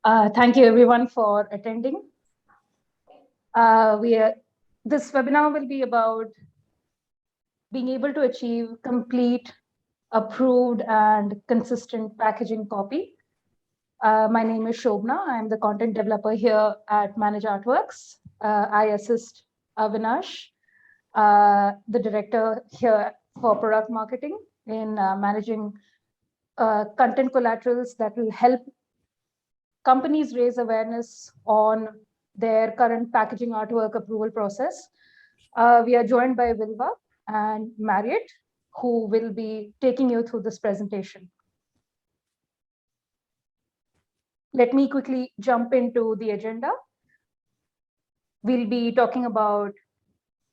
Thank you everyone for attending. This webinar will be about being able to achieve complete, approved, and consistent packaging copy. My name is Shobna. I'm the content developer here at Manage Artworks. I assist Avinash, the director here for product marketing, in managing content collaterals that will help companies raise awareness on their current packaging artwork approval process. We are joined by Vilva and Marriott, who will be taking you through this presentation. Let me quickly jump into the agenda. We'll be talking about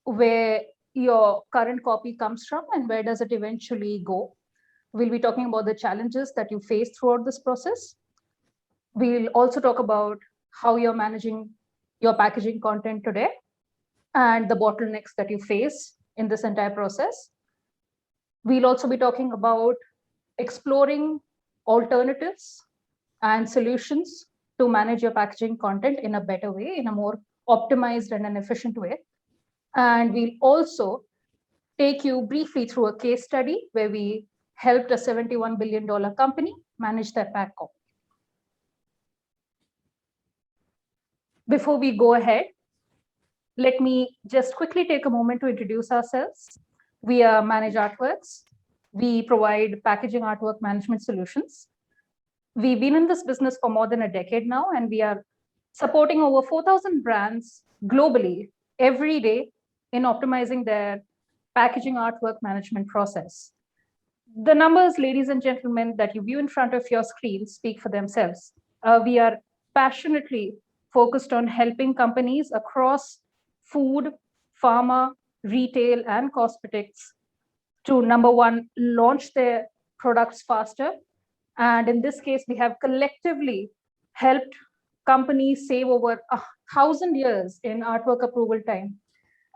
where your current copy comes from and where does it eventually go. We'll be talking about the challenges that you face throughout this process. We'll also talk about how you're managing your packaging content today and the bottlenecks that you face in this entire process. We'll also be talking about exploring alternatives and solutions to manage your packaging content in a better way, in a more optimized and an efficient way. And we'll also take you briefly through a case study where we helped a $71 billion company manage their pack copy. Before we go ahead, let me just quickly take a moment to introduce ourselves. We are Manage Artworks. We provide packaging artwork management solutions. We've been in this business for more than a decade now, and we are supporting over 4,000 brands globally every day in optimizing their packaging artwork management process. The numbers, ladies and gentlemen, that you view in front of your screen speak for themselves. We are passionately focused on helping companies across food, pharma, retail, and cosmetics to, number one, launch their products faster. And in this case, we have collectively helped companies save over 1,000 years in artwork approval time.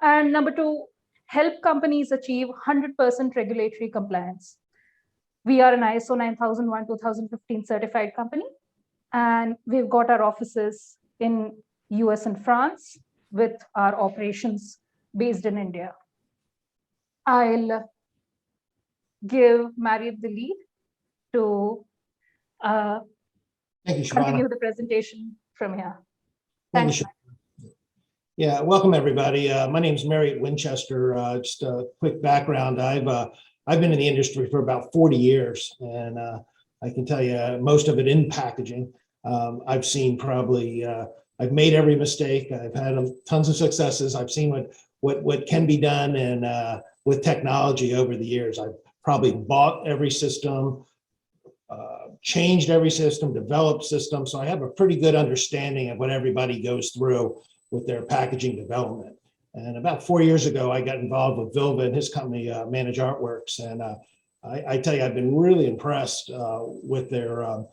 And number two, help companies achieve 100% regulatory compliance. We are an ISO 9001:2015 certified company, and we've got our offices in US and France with our operations based in India. I'll give Marriott the lead to continue the presentation from here. Thanks. Yeah, welcome everybody. My name is Marriott Winchester. Just a quick background. I've been in the industry for about 40 years, and I can tell you most of it in packaging. I've seen probably, I've made every mistake. I've had tons of successes. I've seen what can be done, and with technology over the years, I've probably bought every system, changed every system, developed systems. So I have a pretty good understanding of what everybody goes through with their packaging development. And about 4 years ago, I got involved with Vilva and his company, Manage Artworks. And I tell you, I've been really impressed with their,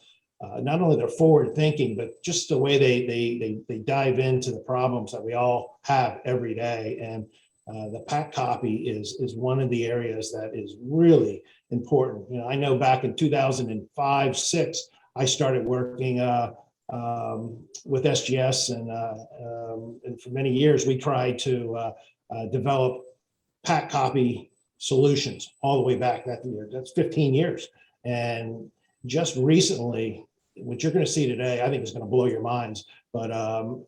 not only their forward thinking, but just the way they dive into the problems that we all have every day. And the pack copy is one of the areas that is really important. You know, I know back in 2005-06, I started working with SGS, and for many years we tried to develop pack copy solutions all the way back that year. That's 15 years. And just recently, what you're going to see today, I think is going to blow your minds, but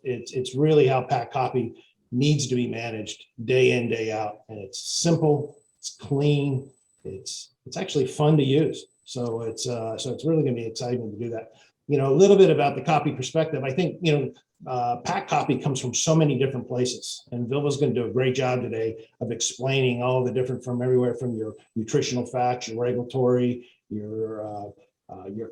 it's really how pack copy needs to be managed day in, day out. And it's simple, it's clean, it's actually fun to use. So it's really going to be exciting to do that. You know, a little bit about the copy perspective. I think, you know, pack copy comes from so many different places, and Vilva's going to do a great job today of explaining all the different, from everywhere from your nutritional facts, your regulatory, your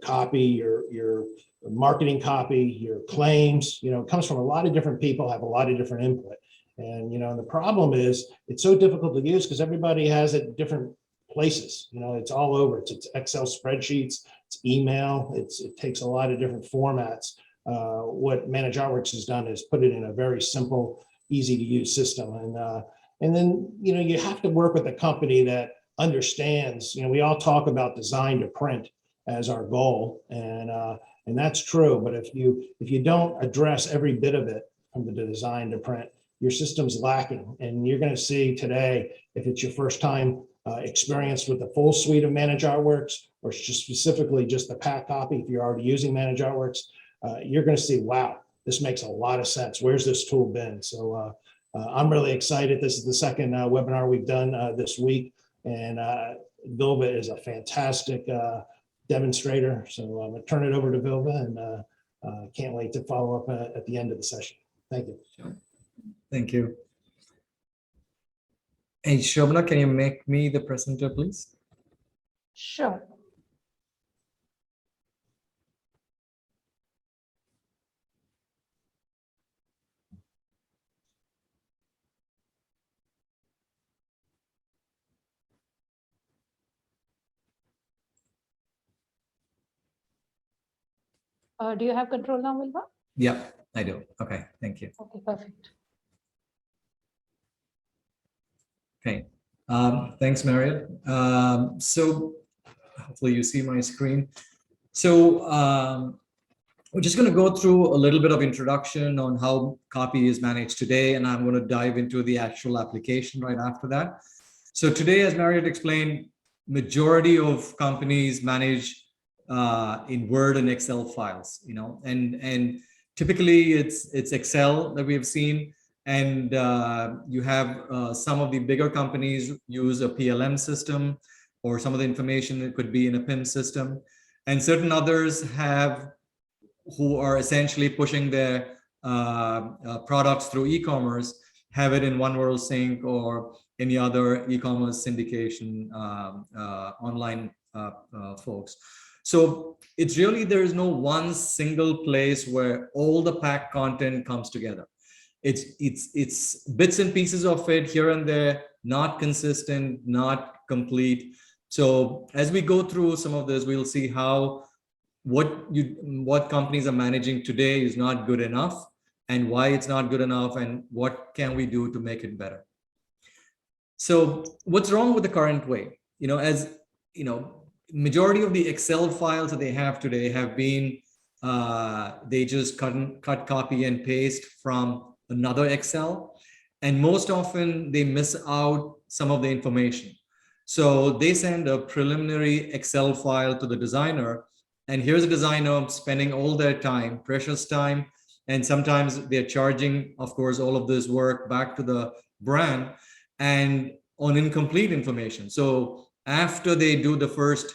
copy, your marketing copy, your claims. You know, it comes from a lot of different people, have a lot of different input. And, you know, the problem is it's so difficult to use because everybody has it different places. You know, it's all over. It's Excel spreadsheets, it's email, it takes a lot of different formats. What Manage Artworks has done is put it in a very simple, easy to use system. And then, you know, you have to work with a company that understands, you know, we all talk about design to print as our goal. And And that's true, but if you don't address every bit of it from the design to print, your system's lacking. And you're going to see today, if it's your first time experience with the full suite of Manage Artworks, or just specifically just the pack copy, if you're already using Manage Artworks, you're going to see, wow, this makes a lot of sense. Where's this tool been? So I'm really excited. This is the second webinar we've done this week, and Vilva is a fantastic demonstrator. So I'm going to turn it over to Vilva, and can't wait to follow up at the end of the session. Thank you. Sure. Thank you. Hey, Shobana, can you make me the presenter, please? Sure. Do you have control now, Vilva? Yeah, I do. Okay, thank you. Okay, perfect. Okay, thanks, Marriott. So hopefully you see my screen. So we're just going to go through a little bit of introduction on how copy is managed today, and I'm going to dive into the actual application right after that. So today, as Marriott explained, majority of companies manage in Word and Excel files, and typically it's Excel that we have seen. And you have some of the bigger companies use a PLM system, or some of the information it could be in a PIM system. And certain others who are essentially pushing their products through e-commerce, have it in One World Sync or any other e-commerce syndication online folks. So it's really, there is no one single place where all the pack content comes together. It's bits and pieces of it here and there, not consistent, not complete. So as we go through some of this, we'll see how what companies are managing today is not good enough, and why it's not good enough, and what can we do to make it better. So what's wrong with the current way? Majority of the Excel files that they have today have been they just cut, copy, and paste from another Excel, and most often they miss out some of the information. So they send a preliminary Excel file to the designer, and here's a designer spending all their time, precious time, and sometimes they're charging, of course, all of this work back to the brand and on incomplete information. So after they do the first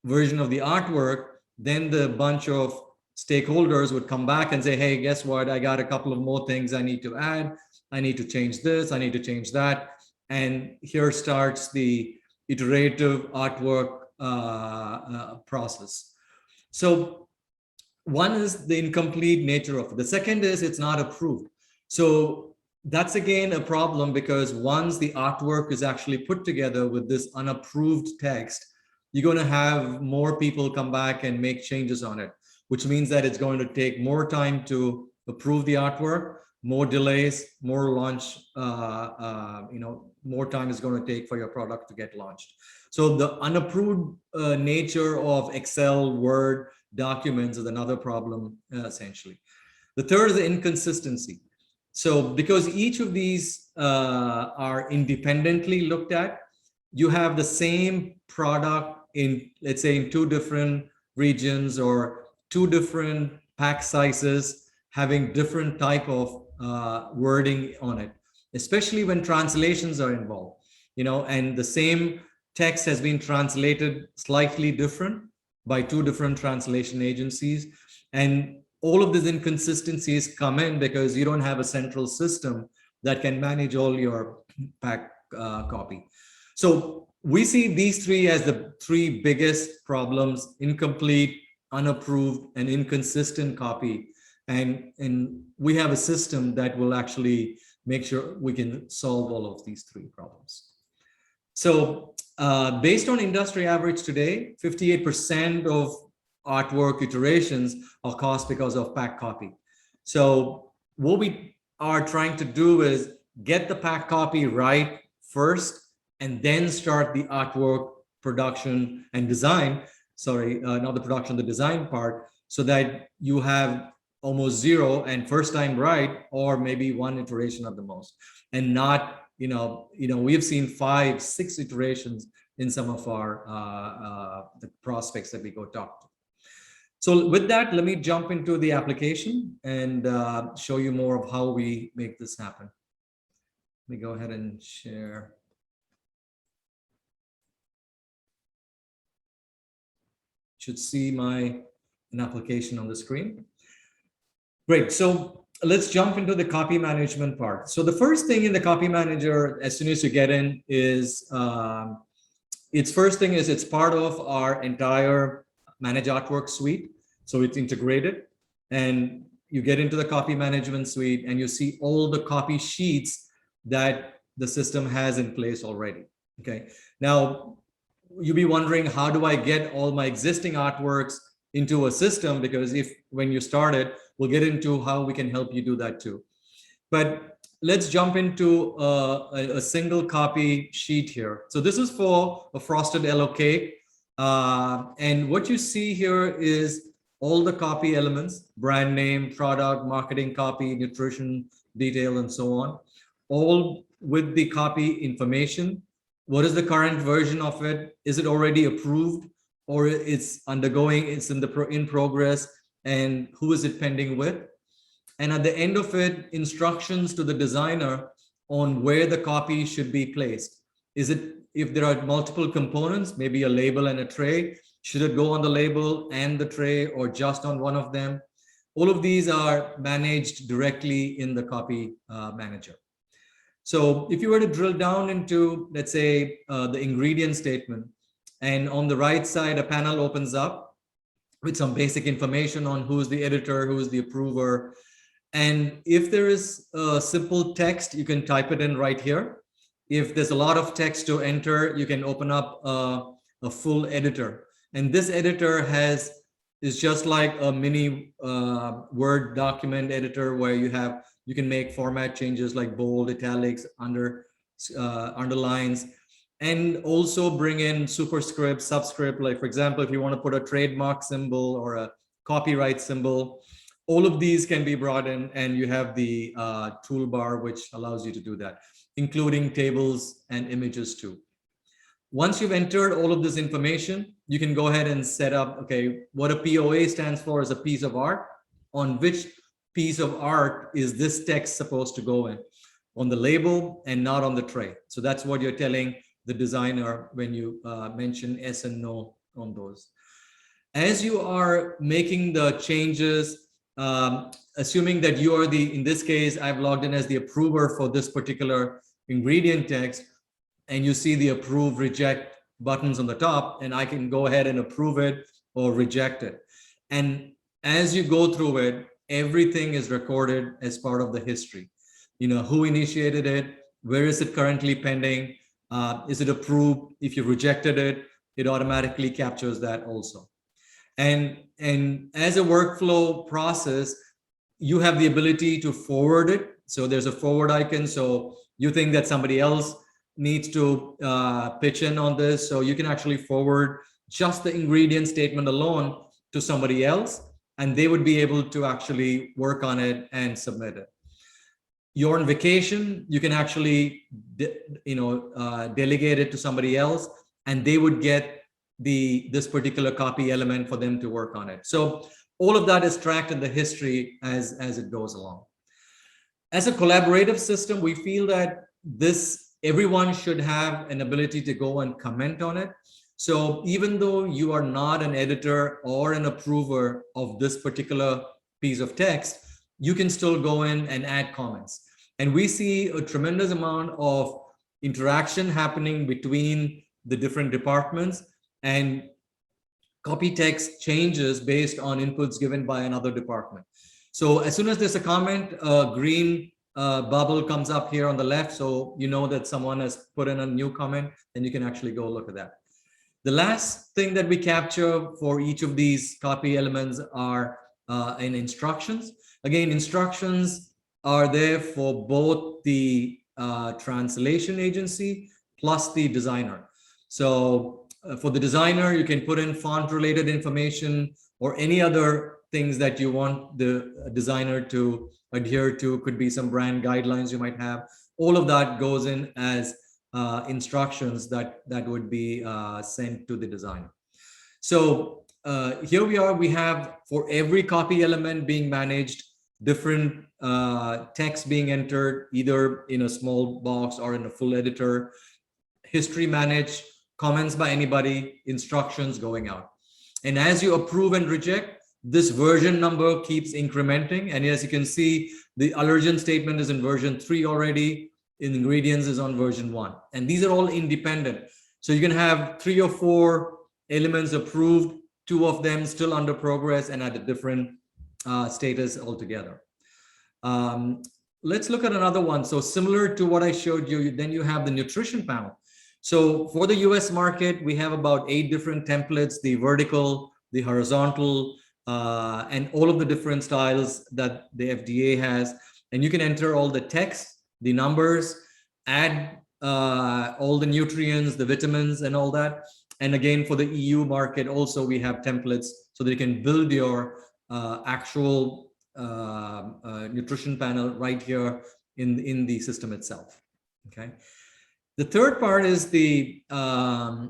version of the artwork, then the bunch of stakeholders would come back and say, hey, guess what? I got a couple of more things I need to add. I need to change this. I need to change that. And here starts the iterative artwork process. So one is the incomplete nature of it. The second is it's not approved. So that's again a problem, because once the artwork is actually put together with this unapproved text, you're going to have more people come back and make changes on it, which means that it's going to take more time to approve the artwork, more delays, more launch, more time is going to take for your product to get launched. So the unapproved nature of Excel, Word documents is another problem, essentially. The third is the inconsistency. So because each of these are independently looked at, you have the same product in, let's say, in 2 different regions or 2 different pack sizes, having different type of wording on it, especially when translations are involved, and the same text has been translated slightly different by 2 different translation agencies. And all of these inconsistencies come in because you don't have a central system that can manage all your pack copy. So we see these 3 as the 3 biggest problems: incomplete, unapproved, and inconsistent copy. And we have a system that will actually make sure we can solve all of these 3 problems. So based on industry average today, 58% of artwork iterations are caused because of pack copy. So what we are trying to do is get the pack copy right first, and then start the artwork production and design. Sorry, not the production, the design part. so that you have almost zero and first time right, or maybe one iteration at the most, and not, we've seen 5, 6 iterations in some of our the prospects that we go talk to. So with that, let me jump into the application and show you more of how we make this happen. Let me go ahead and share. Should see an application on the screen. Great. So let's jump into the copy management part. So the first thing in the copy manager, as soon as you get in, is it's part of our entire Manage Artwork suite. So it's integrated, and you get into the copy management suite and you see all the copy sheets that the system has in place already. Okay. Now you'll be wondering, how do I get all my existing artworks into a system? Because when you started, we'll get into how we can help you do that too. But let's jump into a single copy sheet here. So this is for a frosted yellow cake. And what you see here is all the copy elements: brand name, product, marketing copy, nutrition detail, and so on, all with the copy information. What is the current version of it? Is it already approved, or it's in progress, and who is it pending with? And at the end of it, instructions to the designer on where the copy should be placed. If there are multiple components, maybe a label and a tray, should it go on the label and the tray, or just on one of them? All of these are managed directly in the copy manager. So if you were to drill down into, let's say, the ingredient statement, and on the right side, a panel opens up with some basic information on who's the editor, who's the approver. And if there is a simple text, you can type it in right here. If there's a lot of text to enter, you can open up a full editor. And this editor is just like a mini Word document editor, where you can make format changes like bold, italics, underlines, and also bring in superscript, subscript. Like, for example, if you want to put a trademark symbol or a copyright symbol, all of these can be brought in, and you have the toolbar which allows you to do that, including tables and images too. Once you've entered all of this information, you can go ahead and set up, okay, what a POA stands for is a piece of art. On which piece of art is this text supposed to go in? On the label and not on the tray. So that's what you're telling the designer when you mention yes and no on those. As you are making the changes, assuming that you are in this case, I've logged in as the approver for this particular ingredient text, and you see the approve, reject buttons on the top, and I can go ahead and approve it or reject it. And as you go through it, everything is recorded as part of the history. Who initiated it, where is it currently pending, is it approved? If you rejected it, it automatically captures that also. And as a workflow process, you have the ability to forward it. So there's a forward icon. So you think that somebody else needs to pitch in on this, so you can actually forward just the ingredient statement alone to somebody else, and they would be able to actually work on it and submit it. You're on vacation, you can actually delegate it to somebody else, and they would get this particular copy element for them to work on it. So all of that is tracked in the history as it goes along. As a collaborative system, we feel that everyone should have an ability to go and comment on it. So even though you are not an editor or an approver of this particular piece of text, you can still go in and add comments. And we see a tremendous amount of interaction happening between the different departments, and copy text changes based on inputs given by another department. So as soon as there's a comment, a green bubble comes up here on the left, so you know that someone has put in a new comment, and you can actually go look at that. The last thing that we capture for each of these copy elements are in instructions. Again, instructions are there for both the translation agency plus the designer. So for the designer, you can put in font related information or any other things that you want the designer to adhere to. Could be some brand guidelines you might have. All of that goes in as instructions that would be sent to the designer. So here we are. We have, for every copy element being managed, different text being entered either in a small box or in a full editor, history managed, comments by anybody, instructions going out. And as you approve and reject, this version number keeps incrementing. And as you can see, the allergen statement is in version 3 already. In ingredients is on version 1. And these are all independent. So you can have 3 or 4 elements approved, 2 of them still under progress and at a different status altogether. Let's look at another one. So similar to what I showed you, then you have the nutrition panel. So for the US market, we have about 8 different templates, the vertical, the horizontal, and all of the different styles that the FDA has. And you can enter all the text, the numbers, add all the nutrients, the vitamins and all that. And again, for the EU market, also we have templates so that you can build your actual nutrition panel right here in the system itself. Okay. The third part is the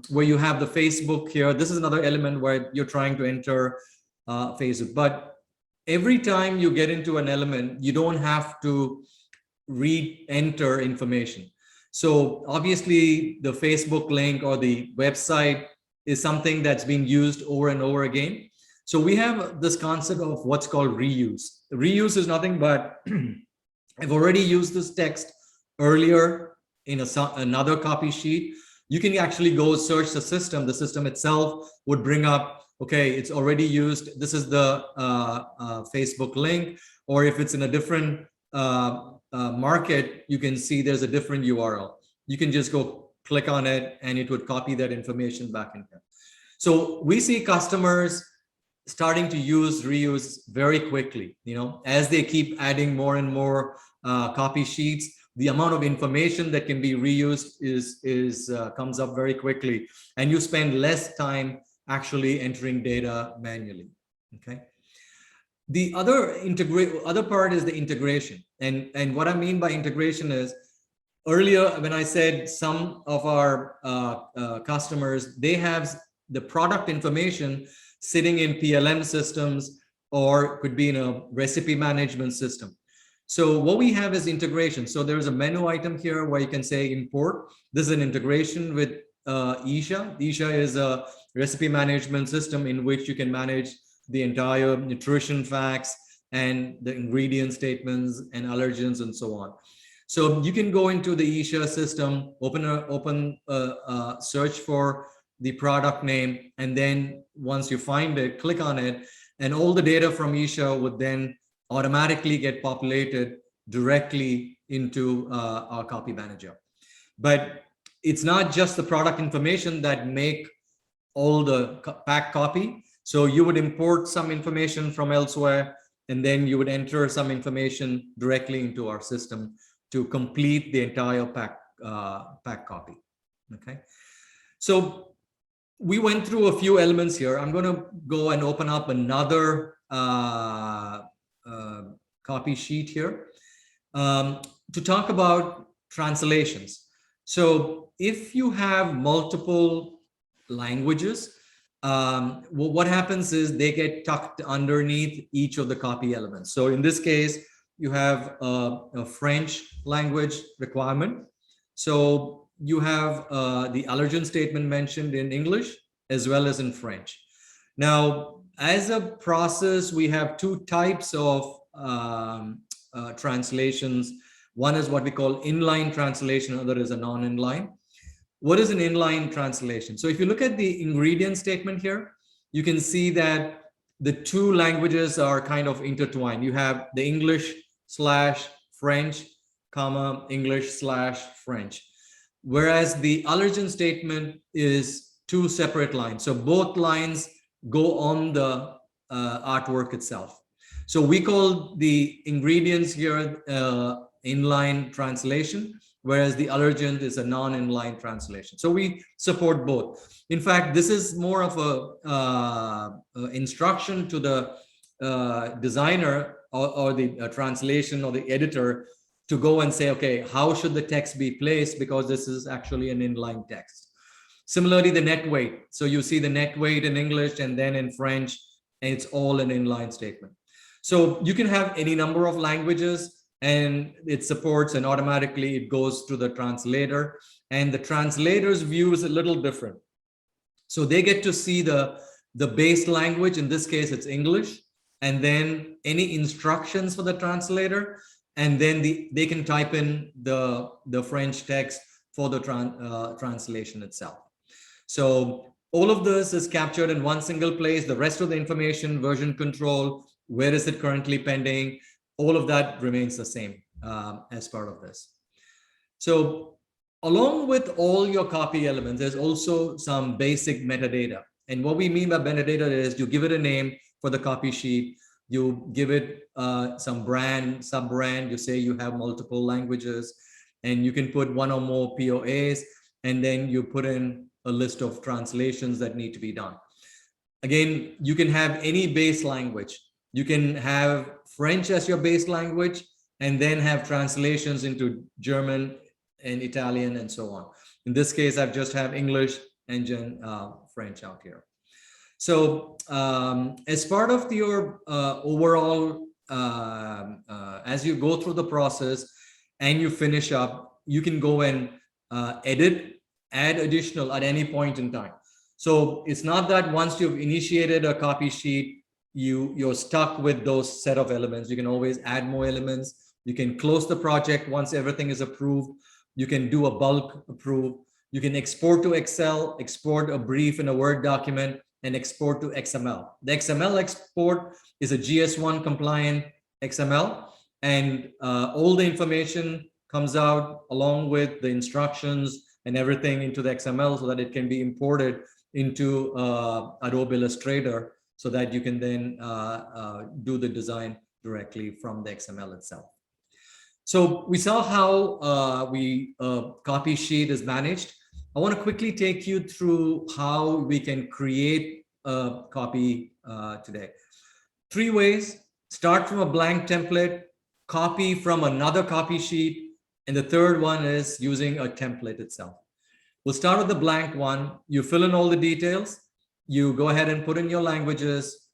where you have the Facebook here. This is another element where you're trying to enter Facebook. But every time you get into an element, you don't have to re-enter information. So obviously the Facebook link or the website is something that's being used over and over again. So we have this concept of what's called reuse. Reuse is nothing but I've already used this text earlier in another copy sheet. You can actually go search the system. The system itself would bring up, okay, it's already used. This is the Facebook link. Or if it's in a different market, you can see there's a different URL. You can just go click on it and it would copy that information back in here. So we see customers starting to use reuse very quickly. You know, as they keep adding more and more copy sheets, the amount of information that can be reused comes up very quickly, and you spend less time actually entering data manually. Okay. The other part is the integration, and what I mean by integration is, earlier when I said some of our customers, they have the product information sitting in PLM systems or could be in a recipe management system. So what we have is integration. So there's a menu item here where you can say import. This is an integration with Isha. Isha is a recipe management system in which you can manage the entire nutrition facts and the ingredient statements and allergens and so on. So you can go into the Isha system, open a search for the product name, and then once you find it, click on it, and all the data from Isha would then automatically get populated directly into our copy manager. But it's not just the product information that make all the pack copy. So you would import some information from elsewhere, and then you would enter some information directly into our system to complete the entire pack copy. Okay. So we went through a few elements here. I'm going to go and open up another copy sheet here to talk about translations. So if you have multiple languages, what happens is they get tucked underneath each of the copy elements. So in this case, you have a French language requirement. So you have the allergen statement mentioned in English as well as in French. Now, as a process, we have 2 types of translations. One is what we call inline translation, other is a non-inline. What is an inline translation? So if you look at the ingredient statement here, you can see that the 2 languages are kind of intertwined. You have the English/French, comma, English/French. Whereas the allergen statement is 2 separate lines. So both lines go on the artwork itself. So we call the ingredients here inline translation, whereas the allergen is a non-inline translation. So we support both. In fact, this is more of a instruction to the designer or the translation or the editor to go and say, okay, how should the text be placed? Because this is actually an inline text. Similarly, the net weight. So you see the net weight in English and then in French, and it's all an inline statement. So you can have any number of languages and it supports, and automatically it goes to the translator, and the translator's view is a little different. So they get to see the base language. In this case, it's English, and then any instructions for the translator, and then they can type in the French text for the translation itself. So all of this is captured in one single place. The rest of the information, version control, where is it currently pending, all of that remains the same as part of this. So along with all your copy elements, there's also some basic metadata. And what we mean by metadata is you give it a name for the copy sheet, you give it some brand, sub-brand, you say you have multiple languages, and you can put one or more POAs, and then you put in a list of translations that need to be done. Again, you can have any base language. You can have French as your base language, and then have translations into German and Italian and so on. In this case, I've just have English and French out here. So as part of your overall, as you go through the process and you finish up, you can go and edit, add additional at any point in time. So it's not that once you've initiated a copy sheet, you're stuck with those set of elements. You can always add more elements. You can close the project once everything is approved. You can do a bulk approve. You can export to Excel, export a brief in a Word document, and export to XML. The XML export is a GS1 compliant XML, and all the information comes out along with the instructions and everything into the XML so that it can be imported into Adobe Illustrator so that you can then do the design directly from the XML itself. So we saw how copy sheet is managed. I want to quickly take you through how we can create a copy today. 3 ways: start from a blank template, copy from another copy sheet, and the third one is using a template itself. We'll start with the blank one. You fill in all the details. You go ahead and put in your languages.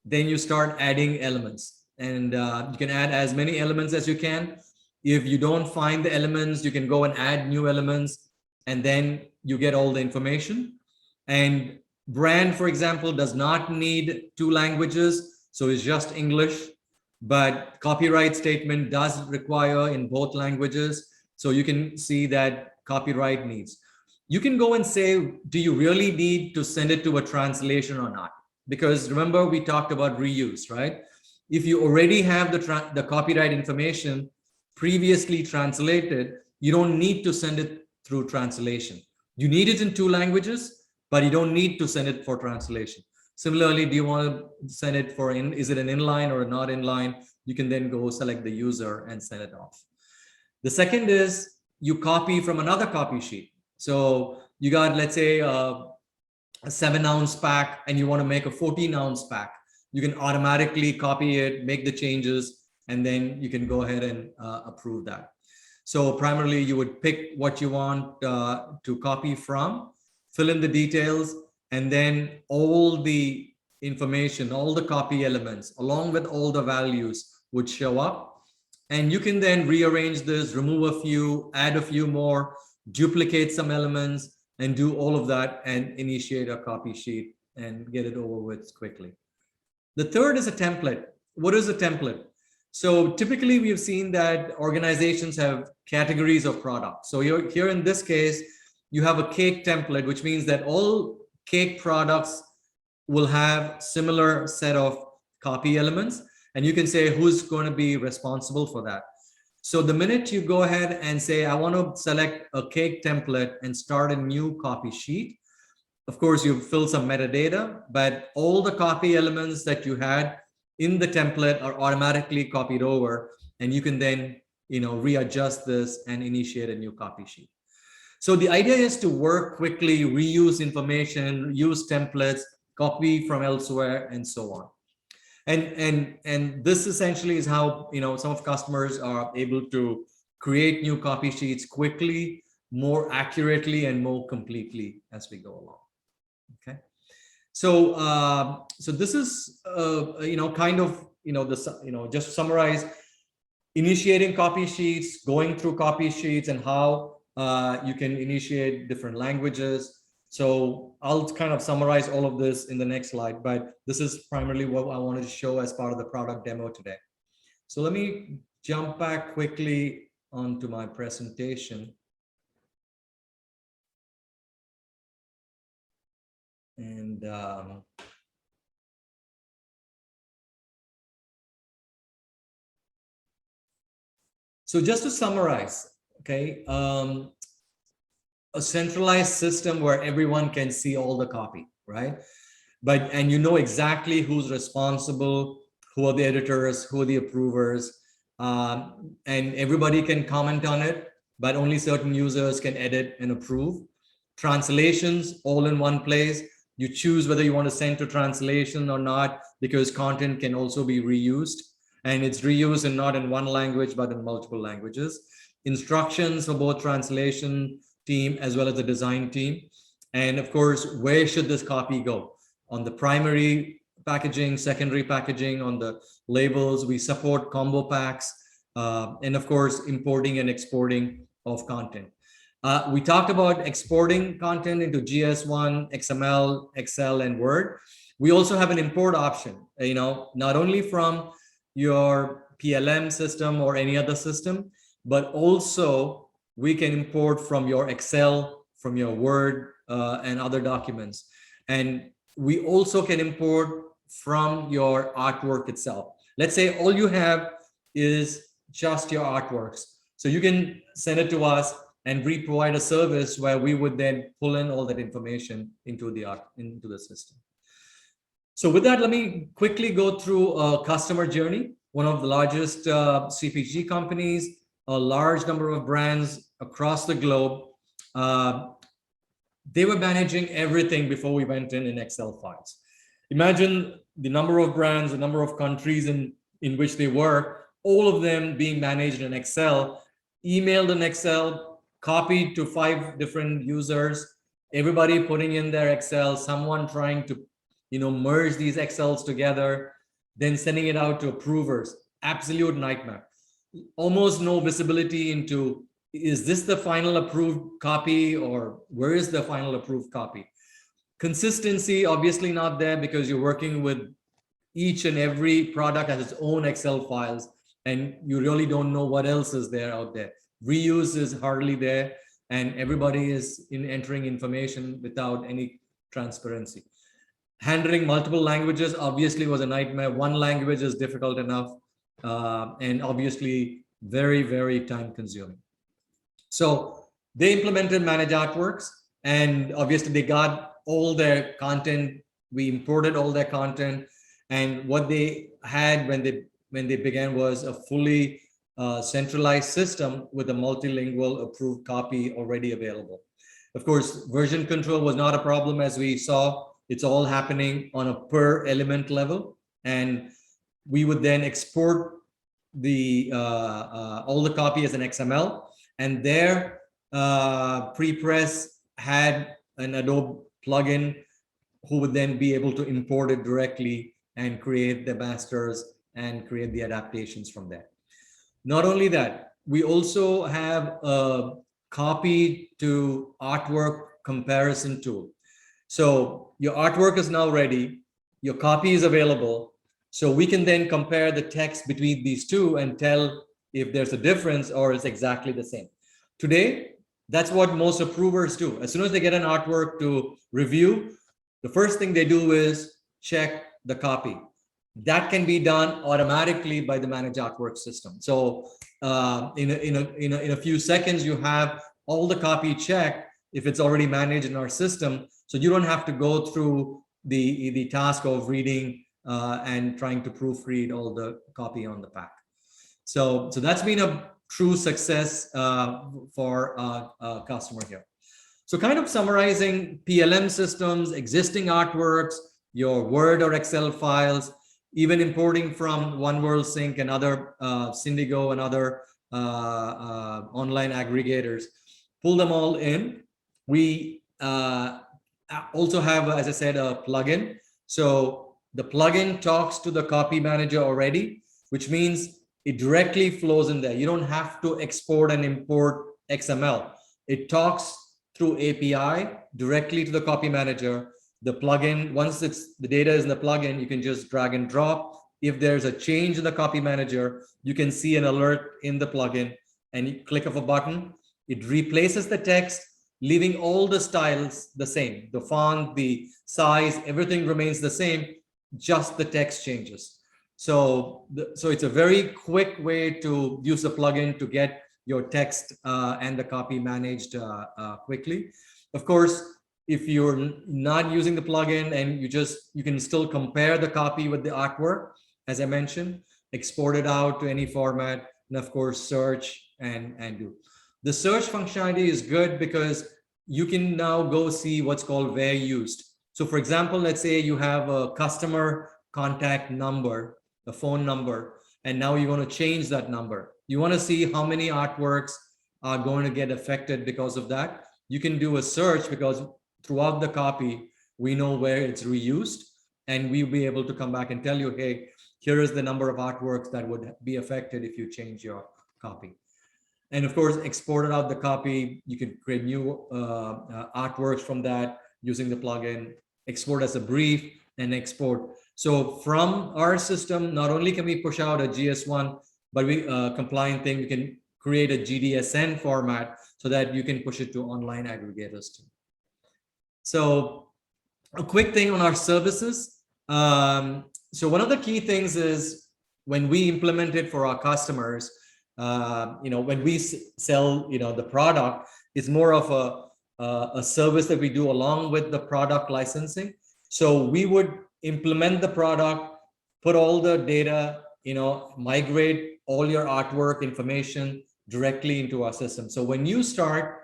Then you start adding elements. And you can add as many elements as you can. If you don't find the elements, you can go and add new elements, and then you get all the information. And brand, for example, does not need 2 languages, so it's just English, but copyright statement does require in both languages. So you can see that copyright needs. You can go and say, do you really need to send it to a translation or not? Because remember, we talked about reuse, right? If you already have the copyright information previously translated, you don't need to send it through translation. You need it in 2 languages, but you don't need to send it for translation. Similarly, do you want to send it for is it an inline or not inline? You can then go select the user and send it off. The second is you copy from another copy sheet. So you got, let's say, a 7-ounce pack and you want to make a 14-ounce pack. You can automatically copy it, make the changes, and then you can go ahead and approve that. So primarily you would pick what you want to copy from, fill in the details, and then all the information, all the copy elements, along with all the values would show up. And you can then rearrange this, remove a few, add a few more, duplicate some elements, and do all of that and initiate a copy sheet and get it over with quickly. The third is a template. What is a template? So typically we've seen that organizations have categories of products. So here in this case, you have a cake template, which means that all cake products will have similar set of copy elements, and you can say who's going to be responsible for that. So the minute you go ahead and say, I want to select a cake template and start a new copy sheet, of course, you fill some metadata, but all the copy elements that you had in the template are automatically copied over, and you can then readjust this and initiate a new copy sheet. So the idea is to work quickly, reuse information, use templates, copy from elsewhere, and so on. And this essentially is how, some of customers are able to create new copy sheets quickly, more accurately, and more completely as we go along. Okay. So this is, kind of, just to summarize, initiating copy sheets, going through copy sheets, and how you can initiate different languages. So I'll kind of summarize all of this in the next slide, but this is primarily what I wanted to show as part of the product demo today. So let me jump back quickly onto my presentation. And so just to summarize, okay, a centralized system where everyone can see all the copy, right? And you know exactly who's responsible, who are the editors, who are the approvers, and everybody can comment on it, but only certain users can edit and approve. Translations all in one place. You choose whether you want to send to translation or not, because content can also be reused, and it's reused and not in one language, but in multiple languages. Instructions for both translation team as well as the design team. And of course, where should this copy go? On the primary packaging, secondary packaging, on the labels. We support combo packs, and of course, importing and exporting of content. We talked about exporting content into GS1, XML, Excel, and Word. We also have an import option, not only from your PLM system or any other system, but also we can import from your Excel, from your Word, and other documents. And we also can import from your artwork itself. Let's say all you have is just your artworks. So you can send it to us, and we provide a service where we would then pull in all that information into the system. So with that, let me quickly go through a customer journey. One of the largest CPG companies, a large number of brands across the globe. They were managing everything before we went in Excel files. Imagine the number of brands, the number of countries in which they were, all of them being managed in Excel, emailed in Excel, copied to 5 different users, everybody putting in their Excel, someone trying to, merge these Excels together, then sending it out to approvers. Absolute nightmare. Almost no visibility into, is this the final approved copy, or where is the final approved copy? Consistency, obviously not there, because you're working with each and every product has its own Excel files, and you really don't know what else is there out there. Reuse is hardly there, and everybody is entering information without any transparency. Handling multiple languages obviously was a nightmare. One language is difficult enough, and obviously very, very time consuming. So they implemented Manage Artworks, and obviously they got all their content. We imported all their content, and what they had when they began was a fully centralized system with a multilingual approved copy already available. Of course, version control was not a problem, as we saw. It's all happening on a per element level, and we would then export the all the copy as an XML, and their pre-press had an Adobe plugin who would then be able to import it directly and create the masters and create the adaptations from there. Not only that, we also have a copy to artwork comparison tool. So your artwork is now ready, your copy is available, so we can then compare the text between these two and tell if there's a difference or it's exactly the same. Today, that's what most approvers do. As soon as they get an artwork to review, the first thing they do is check the copy. That can be done automatically by the Manage Artwork system. So in a few seconds, you have all the copy checked if it's already managed in our system. So you don't have to go through the task of reading and trying to proofread all the copy on the pack. So that's been a true success for a customer here. So kind of summarizing PLM systems, existing artworks, your Word or Excel files, even importing from One World Sync and other Syndigo and other online aggregators, pull them all in. We also have, as I said, a plugin. So the plugin talks to the copy manager already, which means it directly flows in there. You don't have to export and import XML. It talks through API directly to the copy manager. The plugin, once the data is in the plugin, you can just drag and drop. If there's a change in the copy manager, you can see an alert in the plugin, and you click of a button, it replaces the text, leaving all the styles the same. The font, the size, everything remains the same, just the text changes. So it's a very quick way to use the plugin to get your text and the copy managed quickly. Of course, if you're not using the plugin and you can still compare the copy with the artwork, as I mentioned, export it out to any format, and of course, search and do. The search functionality is good because you can now go see what's called where used. So for example, let's say you have a customer contact number, a phone number, and now you want to change that number. You want to see how many artworks are going to get affected because of that. You can do a search because throughout the copy, we know where it's reused, and we'll be able to come back and tell you, hey, here is the number of artworks that would be affected if you change your copy. And of course, exported out the copy, you can create new artworks from that using the plugin, export as a brief, and export. So from our system, not only can we push out a GS1, but we compliant thing, we can create a GDSN format so that you can push it to online aggregators too. So a quick thing on our services. So one of the key things is when we implement it for our customers, when we sell, the product, it's more of a service that we do along with the product licensing. So we would implement the product, put all the data, migrate all your artwork information directly into our system. So when you start,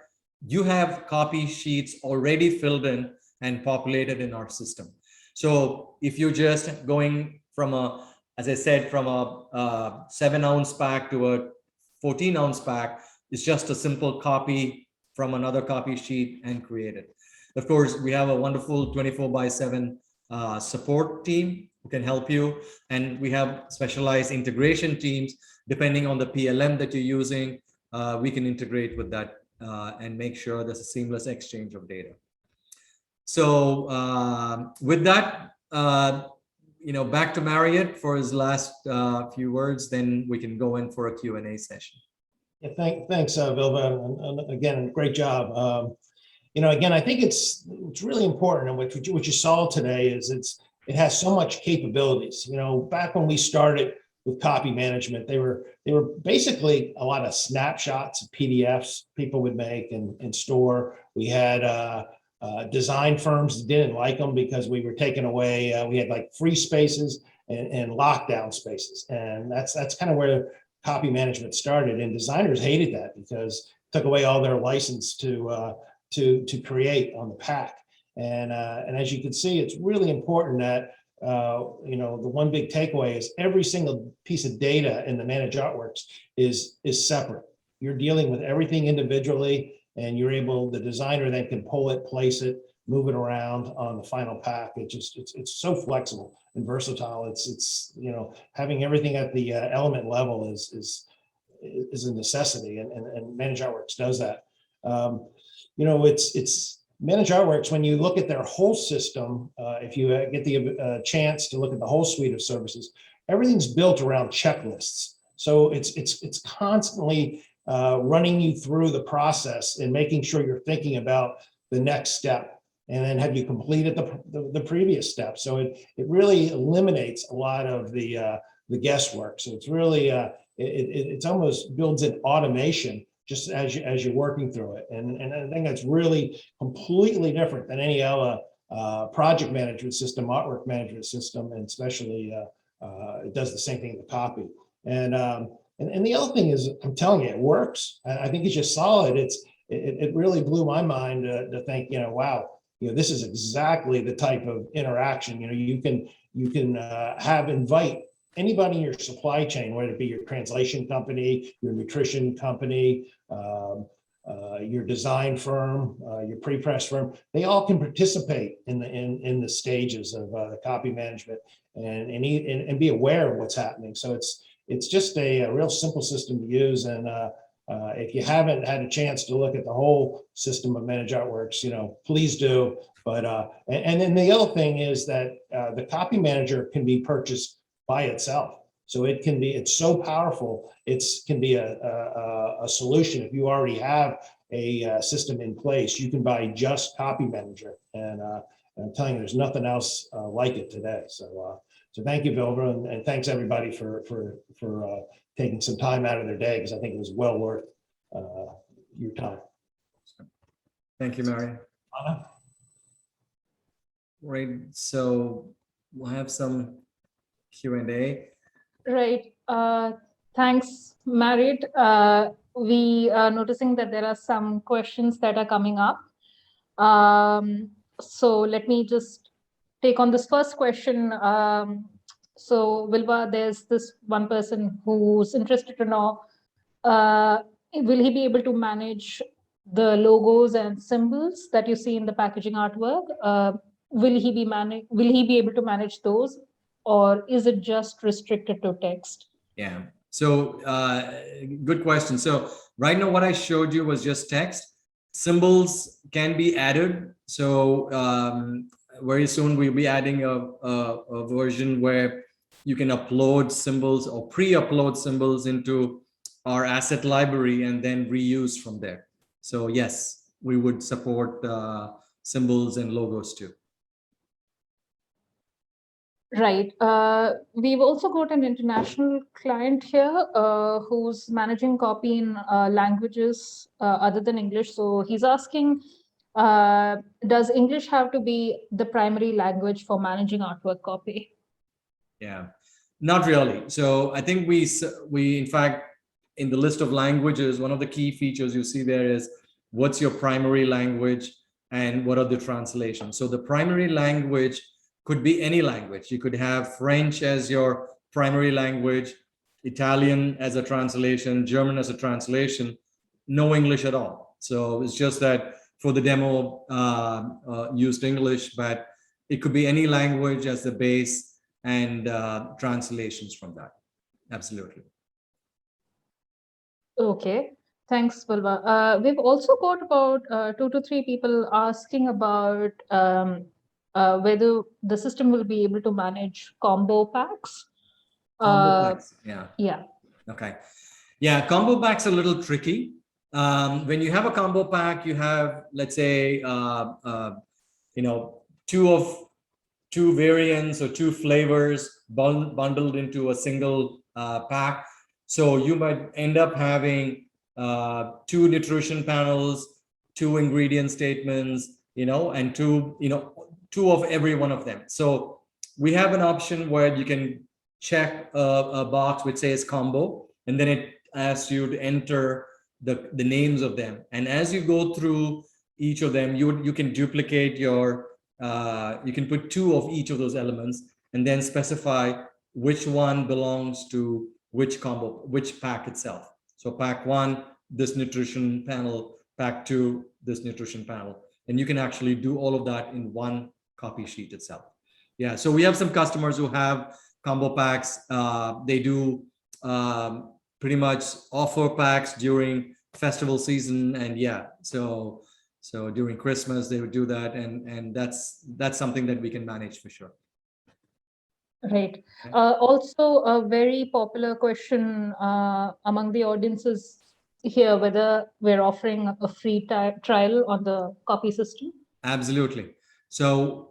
you have copy sheets already filled in and populated in our system. So if you're just going from as I said, from a 7-ounce pack to a 14-ounce pack, it's just a simple copy from another copy sheet and create it. Of course, we have a wonderful 24/7 support team who can help you. And we have specialized integration teams. Depending on the PLM that you're using, we can integrate with that and make sure there's a seamless exchange of data. So with that, back to Marriott for his last few words, then we can go in for a Q&A session. Yeah, thanks, Vilva, and again, great job. Again, I think it's really important, and what you saw today is it has so much capabilities. Back when we started with copy management, they were basically a lot of snapshots, PDFs people would make and store. We had design firms that didn't like them because we were taking away, we had like free spaces and lockdown spaces. And that's kind of where copy management started. And designers hated that because it took away all their license to create on the pack. And as you can see, it's really important that, the one big takeaway is every single piece of data in the Manage Artworks is separate. You're dealing with everything individually, and the designer then can pull it, place it, move it around on the final pack. It's so flexible and versatile. It's having everything at the element level is a necessity, and Manage Artworks does that. It's Manage Artworks, when you look at their whole system, if you get the chance to look at the whole suite of services, everything's built around checklists. So it's constantly running you through the process and making sure you're thinking about the next step, and then have you completed the previous step. So it really eliminates a lot of the guesswork. So it's really it's almost builds in automation just as you're working through it, and I think that's really completely different than any other project management system, artwork management system, and especially it does the same thing in the copy. And the other thing is, I'm telling you, it works. I think it's just solid. It really blew my mind to think, wow, this is exactly the type of interaction. You can invite anybody in your supply chain, whether it be your translation company, your nutrition company, your design firm, your pre-press firm. They all can participate in the stages of the copy management and be aware of what's happening. So it's just a real simple system to use. And if you haven't had a chance to look at the whole system of Manage Artworks, please do. But and then the other thing is that the copy manager can be purchased by itself. So it's so powerful. It can be a solution. If you already have a system in place, you can buy just Copy Manager. And I'm telling you, there's nothing else like it today. So thank you, Vilva, and thanks everybody for taking some time out of their day, because I think it was well worth your time. Thank you, Mary. Anna? Right. So we'll have some Q&A. Right. Thanks, Marriott. We are noticing that there are some questions that are coming up. So let me just take on this first question. So Vilva, there's this one person who's interested to know, will he be able to manage the logos and symbols that you see in the packaging artwork? Will he be able to manage those, or is it just restricted to text? Yeah. So good question. So right now, what I showed you was just text. Symbols can be added. So very soon we'll be adding a version where you can upload symbols or pre-upload symbols into our asset library and then reuse from there. So yes, we would support symbols and logos too. Right. We've also got an international client here who's managing copy in languages other than English. So he's asking, does English have to be the primary language for managing artwork copy? Yeah, not really. So I think we in fact, in the list of languages, one of the key features you see there is what's your primary language and what are the translations. So the primary language could be any language. You could have French as your primary language, Italian as a translation, German as a translation, no English at all. So it's just that for the demo used English, but it could be any language as the base and translations from that. Absolutely. Okay, thanks, Vilva. We've also got about 2 to 3 people asking about whether the system will be able to manage combo packs. Combo packs. Yeah. Yeah. Okay. Yeah, combo packs are a little tricky. When you have a combo pack, you have, let's say, two variants or 2 flavors bundled into a single pack. So you might end up having 2 nutrition panels, 2 ingredient statements, and 2 of every one of them. So we have an option where you can check a box which says combo, and then it asks you to enter the names of them. And as you go through each of them, you can duplicate you can put 2 of each of those elements and then specify which one belongs to which combo, which pack itself. So pack 1, this nutrition panel, pack 2, this nutrition panel. And you can actually do all of that in one copy sheet itself. Yeah, so we have some customers who have combo packs. They do pretty much offer packs during festival season, and yeah, so during Christmas they would do that, and that's something that we can manage for sure. Right. Also, a very popular question among the audiences here, whether we're offering a free trial on the copy system. Absolutely. So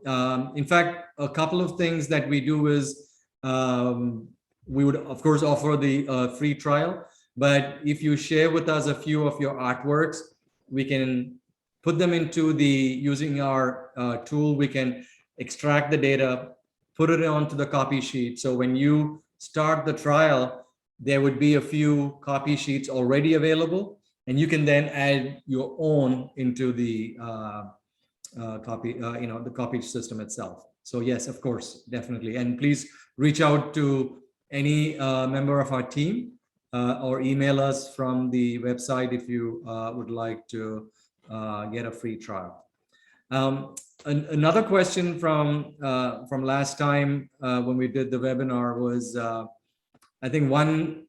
in fact, a couple of things that we do is we would of course offer the free trial, but if you share with us a few of your artworks, we can put them into using our tool. We can extract the data, put it onto the copy sheet. So when you start the trial, there would be a few copy sheets already available, and you can then add your own into the copy, the copy system itself. So yes, of course, definitely. And please reach out to any member of our team or email us from the website if you would like to get a free trial. Another question from last time when we did the webinar was, I think one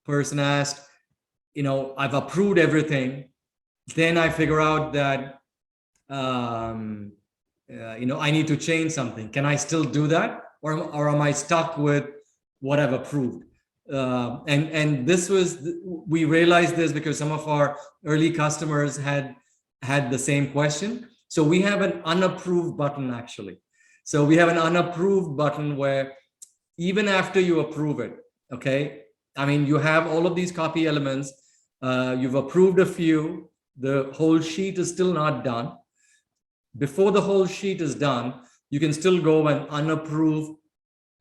person asked, I've approved everything, then I figure out that I need to change something. Can I still do that, or am I stuck with what I've approved? And this was, we realized this because some of our early customers had the same question. So we have an unapproved button actually. So we have an unapproved button where even after you approve it, okay, I mean, you have all of these copy elements, you've approved a few, the whole sheet is still not done. Before the whole sheet is done, you can still go and unapprove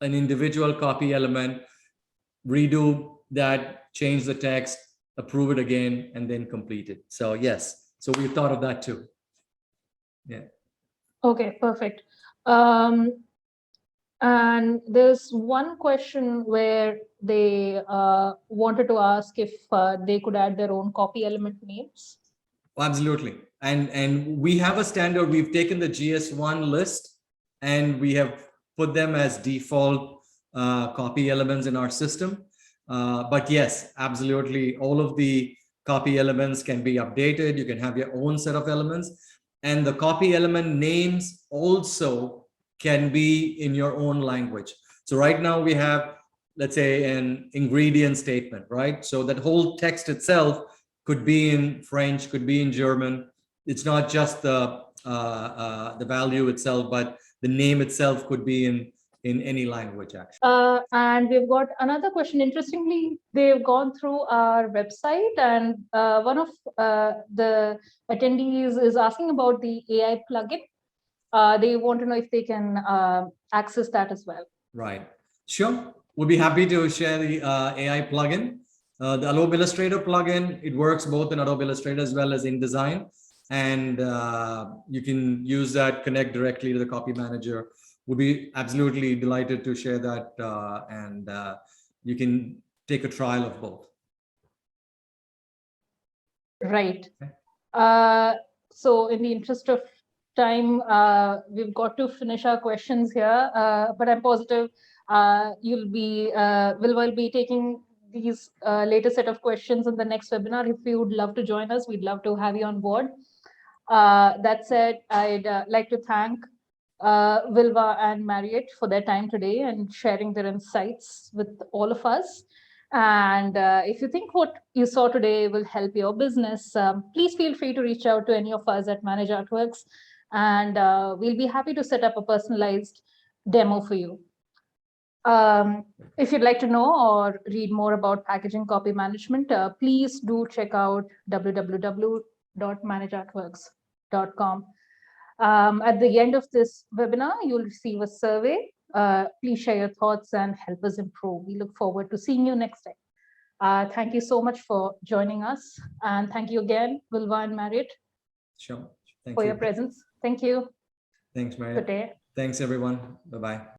an individual copy element, redo that, change the text, approve it again, and then complete it. So yes, so we thought of that too. Yeah. Okay, perfect. And there's one question where they wanted to ask if they could add their own copy element names. Absolutely. And we have a standard. We've taken the GS1 list and we have put them as default copy elements in our system. But yes, absolutely. All of the copy elements can be updated. You can have your own set of elements. And the copy element names also can be in your own language. So right now we have, let's say, an ingredient statement, right? So that whole text itself could be in French, could be in German. It's not just the value itself, but the name itself could be in any language, actually. And we've got another question. Interestingly, they've gone through our website, and one of the attendees is asking about the AI plugin. They want to know if they can access that as well. Right. Sure. We'll be happy to share the AI plugin. The Adobe Illustrator plugin, it works both in Adobe Illustrator as well as InDesign. And you can use that, connect directly to the copy manager. We'll be absolutely delighted to share that. And you can take a trial of both. Right. So in the interest of time, we've got to finish our questions here, but I'm positive Vilva will be taking these later set of questions in the next webinar. If you would love to join us, we'd love to have you on board. That said, I'd like to thank Vilva and Marriott for their time today and sharing their insights with all of us. And if you think what you saw today will help your business, please feel free to reach out to any of us at Manage Artworks, and we'll be happy to set up a personalized demo for you. If you'd like to know or read more about packaging copy management, please do check out www.manageartworks.com. At the end of this webinar, you'll receive a survey. Please share your thoughts and help us improve. We look forward to seeing you next time. Thank you so much for joining us. And thank you again, Vilva and Marriott, Sure. Thank for you. your presence. Thank you. Thanks, Marriott. Good day. Thanks, everyone. Bye-bye.